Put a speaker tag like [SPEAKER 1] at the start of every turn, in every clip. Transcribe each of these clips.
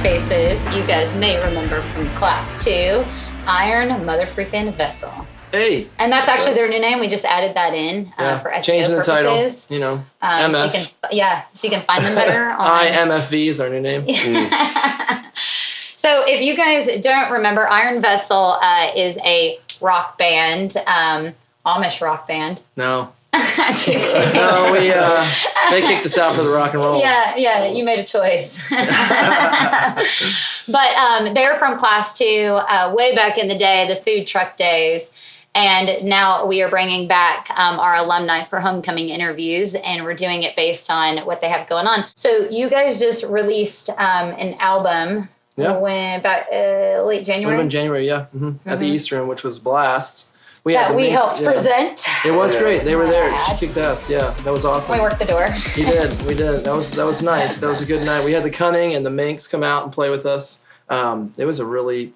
[SPEAKER 1] faces you guys may remember from class 2, Iron Motherfreaking Vessel.
[SPEAKER 2] Hey.
[SPEAKER 1] And that's actually their new name. We just added that in for SEO
[SPEAKER 2] changing
[SPEAKER 1] purposes.
[SPEAKER 2] the title, you know, MF.
[SPEAKER 1] So you can find them better on...
[SPEAKER 2] IMFV is our new name.
[SPEAKER 1] So if you guys don't remember, Iron Vessel is a rock band, Amish rock band.
[SPEAKER 2] No. No, they kicked us out for the rock and roll.
[SPEAKER 1] Yeah, you made a choice. But they're from class 2, way back in the day, the food truck days. And now we are bringing back our alumni for homecoming interviews, and we're doing it based on what they have going on. So you guys just released an album when about late January?
[SPEAKER 2] It would have been January, at the East Room, which was blast.
[SPEAKER 1] We helped present.
[SPEAKER 2] It was great. They were there. She kicked ass. Yeah, that was awesome.
[SPEAKER 1] We worked the door.
[SPEAKER 2] We did. That was nice. That was a good night. We had the Cunning and the Minx come out and play with us. It was a really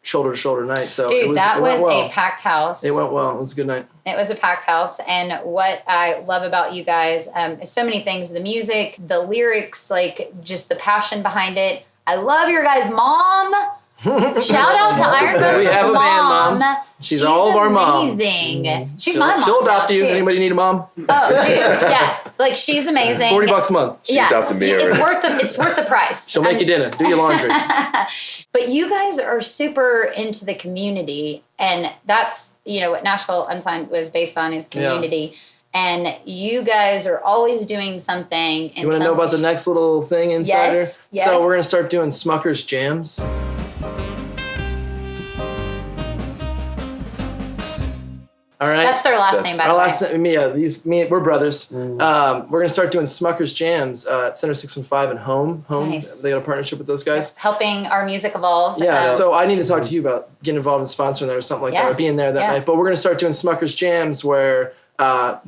[SPEAKER 2] shoulder-to-shoulder night. So
[SPEAKER 1] Dude,
[SPEAKER 2] it went well.
[SPEAKER 1] A packed house.
[SPEAKER 2] It went well. It was a good night.
[SPEAKER 1] It was a packed house. And what I love about you guys is so many things. The music, the lyrics, like just the passion behind it. I love your guys' mom. Shout out to Iron Vessel's
[SPEAKER 2] We have a
[SPEAKER 1] mom.
[SPEAKER 2] band, Mom. She's all of our mom.
[SPEAKER 1] Amazing. She's my mom.
[SPEAKER 2] She'll adopt you.
[SPEAKER 1] Too.
[SPEAKER 2] Anybody need a mom?
[SPEAKER 1] Oh, dude, yeah. Like, she's amazing.
[SPEAKER 2] $40 a month.
[SPEAKER 3] She adopted me already.
[SPEAKER 1] It's worth the price.
[SPEAKER 2] She'll make you dinner. Do your laundry.
[SPEAKER 1] But you guys are super into the community, and that's, what Nashville Unsigned was based on is community. Yeah. And you guys are always doing something.
[SPEAKER 2] You want to know about the next little thing, Insider?
[SPEAKER 1] Yes.
[SPEAKER 2] So we're going to start doing Smucker's Jams. All right.
[SPEAKER 1] That's their last name, by the way.
[SPEAKER 2] Our last name, we're brothers. We're going to start doing Smucker's Jams at Center 615 and Home.
[SPEAKER 1] Nice.
[SPEAKER 2] They got a partnership with those guys.
[SPEAKER 1] Helping our music evolve.
[SPEAKER 2] Yeah, so I need to talk to you about getting involved in sponsoring that or something like that, or being there that night. But we're going to start doing Smucker's Jams where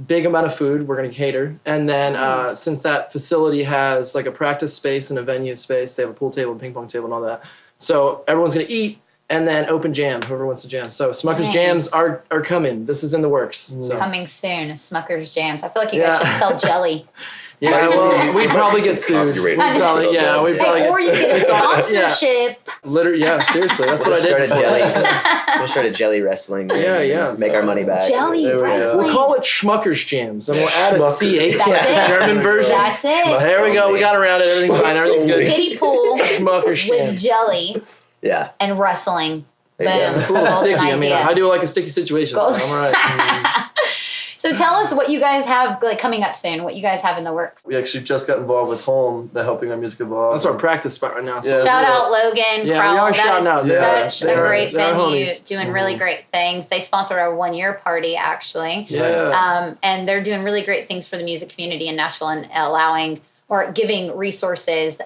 [SPEAKER 2] big amount of food we're going to cater. And then since that facility has like a practice space and a venue space, they have a pool table and ping pong table and all that. So everyone's going to eat. And then open jam, whoever wants to jam. So Smucker's Jams are coming. This is in the works. So.
[SPEAKER 1] Coming soon, Smucker's Jams. I feel like you guys should sell jelly.
[SPEAKER 2] Yeah, well, we'd probably get sued. Or
[SPEAKER 1] you get a sponsorship.
[SPEAKER 2] Literally, seriously. That's what I did.
[SPEAKER 4] We'll start a jelly wrestling. Make our money back.
[SPEAKER 1] Jelly wrestling.
[SPEAKER 2] We'll call it Schmucker's Jams, and we'll add a CH,
[SPEAKER 1] the
[SPEAKER 2] German version.
[SPEAKER 1] That's it.
[SPEAKER 2] There we go. We got around it. Everything's fine. Everything's good.
[SPEAKER 1] Kiddie pool
[SPEAKER 2] Schmucker's Jams.
[SPEAKER 1] with jelly.
[SPEAKER 4] Yeah.
[SPEAKER 1] And wrestling. Boom.
[SPEAKER 2] It's a little sticky. I mean, I do like a sticky situation, so I'm all right.
[SPEAKER 1] So tell us what you guys have coming up soon, what you guys have in the works.
[SPEAKER 3] We actually just got involved with Home, the Helping Our Music Evolve.
[SPEAKER 2] That's our practice spot right now. So
[SPEAKER 1] shout out Logan,
[SPEAKER 2] yeah, we are shouting out.
[SPEAKER 1] That is such a great venue,
[SPEAKER 2] homies.
[SPEAKER 1] doing really great things. They sponsored our 1-year party, actually.
[SPEAKER 2] Yeah.
[SPEAKER 1] And they're doing really great things for the music community in Nashville and allowing or giving resources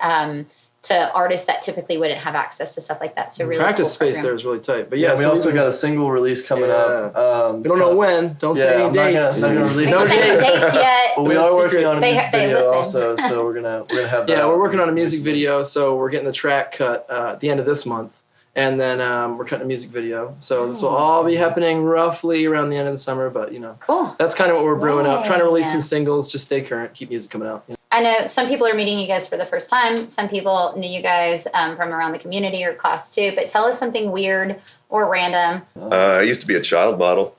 [SPEAKER 1] to artists that typically wouldn't have access to stuff like that. So really
[SPEAKER 2] practice
[SPEAKER 1] cool
[SPEAKER 2] space
[SPEAKER 1] program.
[SPEAKER 2] there is really tight. But
[SPEAKER 3] we also got a single release coming up.
[SPEAKER 2] We don't know when. Don't say any dates.
[SPEAKER 3] Not gonna release
[SPEAKER 1] no dates yet.
[SPEAKER 3] But we are working on a music
[SPEAKER 1] they
[SPEAKER 3] video
[SPEAKER 1] listen.
[SPEAKER 3] also, so we're gonna have that.
[SPEAKER 2] Yeah, we're working on a music video, so we're getting the track cut at the end of this month. And then we're cutting a music video. So this will all be happening roughly around the end of the summer, but
[SPEAKER 1] cool.
[SPEAKER 2] That's kind of what we're brewing up. Trying to release some singles, just stay current, keep music coming out.
[SPEAKER 1] I know some people are meeting you guys for the first time. Some people knew you guys from around the community or class 2. But tell us something weird or random.
[SPEAKER 5] I used to be a child model.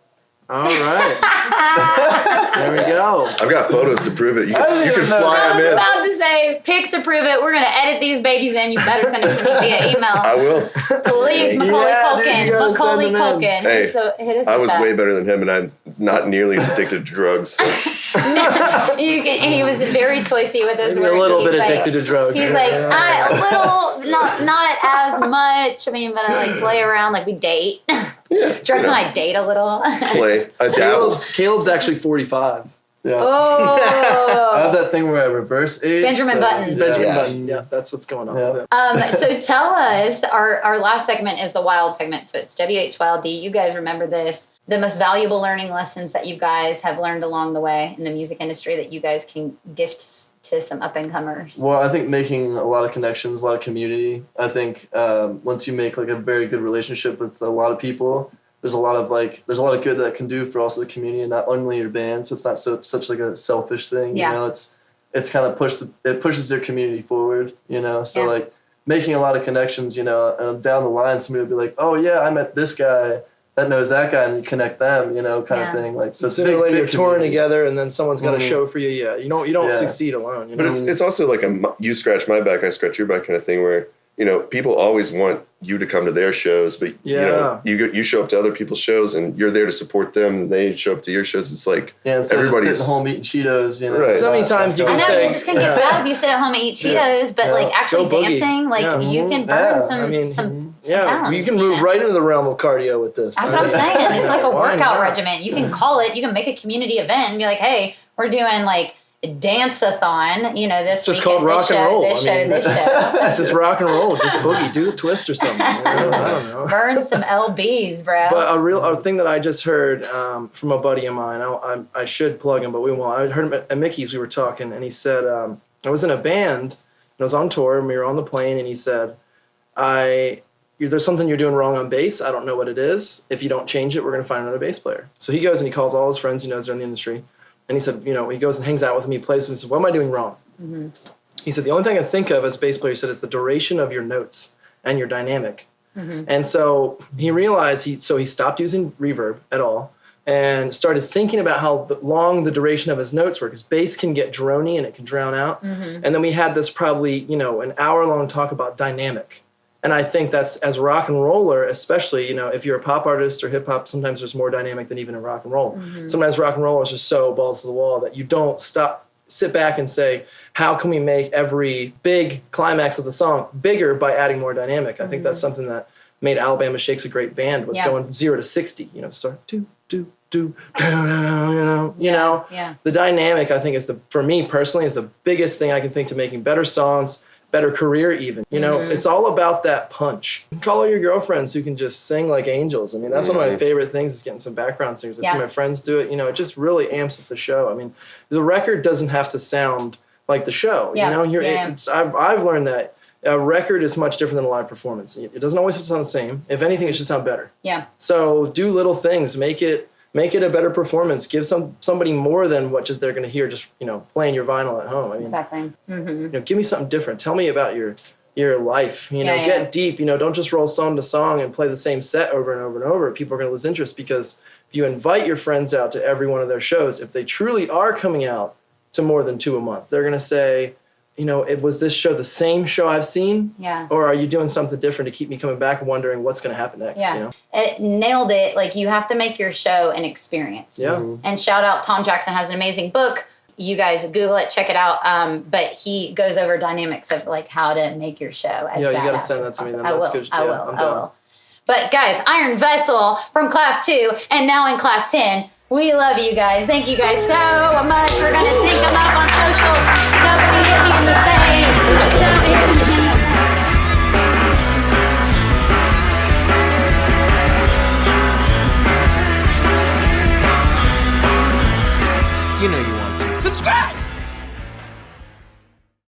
[SPEAKER 2] All right. There we go.
[SPEAKER 5] I've got photos to prove it. You can fly them
[SPEAKER 1] I was
[SPEAKER 5] in.
[SPEAKER 1] about to say, pics to prove it. We're going to edit these babies in. You better send it to me via email.
[SPEAKER 5] I will.
[SPEAKER 1] Please, Macaulay Culkin. Macaulay Culkin.
[SPEAKER 5] Hey,
[SPEAKER 1] so hit us
[SPEAKER 5] I
[SPEAKER 1] with
[SPEAKER 5] was
[SPEAKER 1] that.
[SPEAKER 5] way better than him, and I'm not nearly as addicted to drugs. So.
[SPEAKER 1] He was very choicey with his
[SPEAKER 2] Maybe
[SPEAKER 1] words.
[SPEAKER 2] a little
[SPEAKER 1] He's
[SPEAKER 2] bit
[SPEAKER 1] like-
[SPEAKER 2] addicted to drugs.
[SPEAKER 1] He's like, a little, not as much. I mean, but I play around, we date.
[SPEAKER 5] Yeah,
[SPEAKER 1] Drugs and I date a little.
[SPEAKER 5] Play. I dabble.
[SPEAKER 2] Caleb's actually 45.
[SPEAKER 3] Yeah.
[SPEAKER 1] Oh.
[SPEAKER 3] I have that thing where I reverse age.
[SPEAKER 1] Benjamin Button.
[SPEAKER 2] Benjamin Button. Yeah, that's what's going on with it.
[SPEAKER 1] So tell us, our last segment is the wild segment. So it's WHYLD. You guys remember this. The most valuable learning lessons that you guys have learned along the way in the music industry that you guys can gift to some up-and-comers.
[SPEAKER 3] Well, I think making a lot of connections, a lot of community. I think once you make a very good relationship with a lot of people, there's a lot of good that it can do for also the community and not only your band. So it's not such a selfish thing.
[SPEAKER 1] Yeah.
[SPEAKER 3] It's kind of pushes your community forward. So making a lot of connections, and down the line somebody will be like, oh yeah, I met this guy that knows that guy, and you connect them, kind of thing. Like, so
[SPEAKER 2] sooner or later you're touring together, and then someone's got a show for you. Yeah, you don't succeed alone.
[SPEAKER 5] But it's also like you scratch my back, I scratch your back kind of thing, where people always want you to come to their shows, but you show up to other people's shows, and you're there to support them, and they show up to your shows. It's like
[SPEAKER 3] everybody's sitting home eating Cheetos.
[SPEAKER 2] Right. So many times you can say,
[SPEAKER 1] you're just gonna get bad if you sit at home and eat Cheetos, but like actually dancing, like you can burn some pounds,
[SPEAKER 2] you can move right into the realm of cardio with this.
[SPEAKER 1] That's what I'm saying. It's like a workout regimen. You can call it. You can make a community event and be like, hey, we're doing like dance-a-thon, this
[SPEAKER 2] it's just called rock and roll.
[SPEAKER 1] This show.
[SPEAKER 2] It's just rock and roll. Just boogie, do the twist or something. I don't know.
[SPEAKER 1] Burn some LBs, bro.
[SPEAKER 2] But a thing that I just heard from a buddy of mine, I should plug him, but we won't. I heard him at Mickey's, we were talking, and he said, I was in a band, and I was on tour, and we were on the plane, and he said, there's something you're doing wrong on bass. I don't know what it is. If you don't change it, we're going to find another bass player. So he goes and he calls all his friends he knows are in the industry. And he said, he goes and hangs out with me, plays, and he said, what am I doing wrong? Mm-hmm. He said, the only thing I think of as a bass player, he said, is the duration of your notes and your dynamic. Mm-hmm. And so he realized, he stopped using reverb at all and started thinking about how long the duration of his notes were, because bass can get drony and it can drown out. Mm-hmm. And then we had this probably, an hour-long talk about dynamic. And I think that's, as a rock and roller, especially, if you're a pop artist or hip hop, sometimes there's more dynamic than even in rock and roll. Mm-hmm. Sometimes rock and roll is just so balls to the wall that you don't sit back and say, how can we make every big climax of the song bigger by adding more dynamic? I think that's something that made Alabama Shakes a great band, was going 0 to 60, start do, the dynamic, I think, for me personally, is the biggest thing I can think to making better songs, better career even. It's all about that punch. Call all your girlfriends who can just sing like angels. I mean, that's one of my favorite things, is getting some background singers. I see my friends do it. It just really amps up the show. I mean, the record doesn't have to sound like the show. I've learned that a record is much different than a live performance. It doesn't always have to sound the same. If anything, it should sound better. Yeah. So do little things. Make it a better performance. Give somebody more than what they're going to hear just playing your vinyl at home. I mean,
[SPEAKER 1] exactly. Mm-hmm.
[SPEAKER 2] Give me something different. Tell me about your life. Get deep. Don't just roll song to song and play the same set over and over and over. People are going to lose interest, because if you invite your friends out to every one of their shows, if they truly are coming out to more than 2 a month, they're going to say, was this show the same show I've seen? Yeah. Or are you doing something different to keep me coming back and wondering what's going to happen next? Yeah.
[SPEAKER 1] It nailed it. Like, you have to make your show an experience. Yeah. And shout out, Tom Jackson has an amazing book. You guys Google it, check it out. But he goes over dynamics of like how to make your show as
[SPEAKER 2] you got to send that to me. Then.
[SPEAKER 1] I will. But guys, Iron Vessel from class 2 and now in class 10. We love you guys. Thank you guys so much. We're going to sync them up on socials. Don't forget to hit me in the face.